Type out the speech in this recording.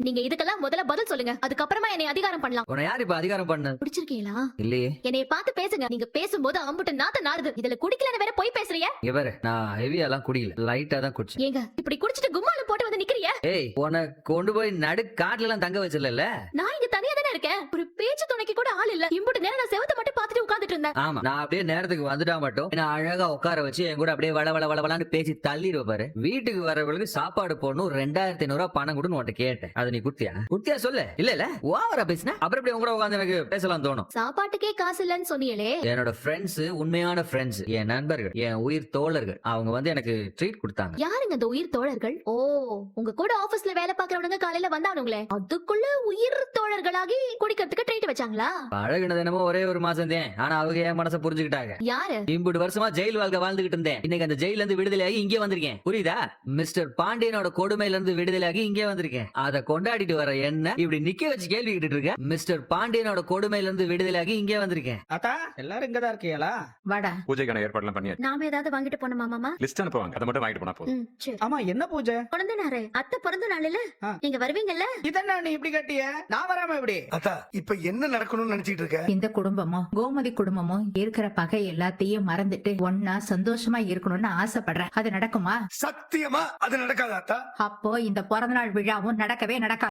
நீங்க இதுக்கெல்லாம் முதல்ல பதில் சொல்லுங்க, அதுக்கப்புறமா என்னை அதிகாரம் பண்ணலாம். உன்னை யார் இப்ப அதிகாரம் பண்ண? குடிச்சிருக்கீங்களா? இல்லையே. என்னைய பார்த்து பேசுங்க. நீங்க பேசும்போது அம்புட்டு நாத்த நாறுது. இதுல குடிக்கலன்னு வேற போய் பேசுறீங்க. இவரு நான் ஹெவியாலாம் குடிக்கல, லைட்டா தான் குடிச்சேன். ஏங்க இப்படி குடிச்சிட்டு கும்மால போட்டு வந்து நிக்கிறீங்க? ஏய், உன்னை கொண்டு போய் நடு காட்டுல எல்லாம் தங்க வச்சிடல. நான் இங்க தனியா தானே இருக்கேன். ஒரு பேச்சு துணைக்கு கூட ஆள் இல்ல. இம்புட்டு நேரம் நான் செவத்தை மட்டும் பார்த்துட்டு உட்கார்ந்துட்டு இருந்தேன். ஆமா, நான் அப்படியே நேரத்துக்கு வந்துட்டா மட்டும் என்ன அழகா உட்கார வச்சு என் கூட அப்படியே வள வள வளவலான்னு பேசி தள்ளிடுவ பாரு. வீட்டுக்கு வரவங்களுக்கு சாப்பாடு போடணும், 2500 ரூபாய் பணம் கொடுன்னு உன்கிட்ட கேட்டேன். அது நீ குடுத்தியா சொல்ல? இல்ல ஓவரா பேசின அப்புறம் எப்படி உங்க உட்காந்து எனக்கு பேசலாம் தோணும்? சாப்பாட்டுக்கே காசு இல்லன்னு சொன்னீங்களே. என்னோட ஃப்ரெண்ட்ஸ், உண்மையான ஃப்ரெண்ட்ஸ், என் நண்பர்கள், என் உயிர் தோழர்கள், அவங்க வந்து எனக்கு ட்ரீட் கொடுத்தாங்க. யாருங்க அந்த உயிர் தோழர்கள்? ஓ, உங்க கூட ஆபீஸ்ல வேலை பாக்குறவங்க காலையில வந்தானுங்களே, அதுக்குள்ள உயிர் தோழர்களாகி குடிக்கிறதுக்கு ட்ரீட் வச்சாங்களா? பழகுனது என்னமோ ஒரே ஒரு மாசம் தான், ஆனா அவங்க என் மனசை புரிஞ்சுக்கிட்டாங்க. யாரு? இம்புட்டு வருஷமா ஜெயில் வாழ்க்கை வாழ்ந்துகிட்டு இருந்தேன். இன்னைக்கு அந்த ஜெயில இருந்து விடுதலையாகி இங்கே வந்திருக்கேன். புரியுதா? மிஸ்டர் பாண்டியனோட கொடுமையில இருந்து விடுதலையாகி இங்கே வந்திருக்கேன். அதை கொண்டாடிட்டு வர என்ன இப்படி நிக்க வச்சு கேள்வி கேட்டுட்டு இருக்க? மிஸ்டர் பாண்டியனோட கொடுமையில இருந்து விடுதலையாகி இங்கே வந்திருக்கேன். அத்தா எல்லாரும் இங்கதான் இருக்கீங்களா? வாடா, பூஜைக்கான ஏற்பாடுலாம் பண்ணியாச்சு. நாம ஏதாவது வாங்கிட்டு போனோமா மாமா? லிஸ்ட் அனுப்புவாங்க, அதை மட்டும் வாங்கிட்டு போனா போதும். சரி. ஆமா, என்ன பூஜை? பிறந்த நாள், அத்தை பிறந்த நாள் இல்ல, ஆ. நீங்க வருவீங்கல்ல? இதென்ன நீ இப்படி கட்டிய? நான் வராம எப்படி? அத்தா இப்ப என்ன நடக்கணும்னு நினைச்சிட்டு இருக்க? இந்த குடும்பமும் கோமதி குடும்பமும் இருக்கிற பகை எல்லாத்தையும் மறந்துட்டு ஒன்னா சந்தோஷமா இருக்கணும்னு ஆசைப்படுறேன். அது நடக்குமா? சத்தியமா அது நடக்காத அத்தா. அப்போ இந்த பிறந்த நாள் விழாவும் நடக்கவே நடக்காது.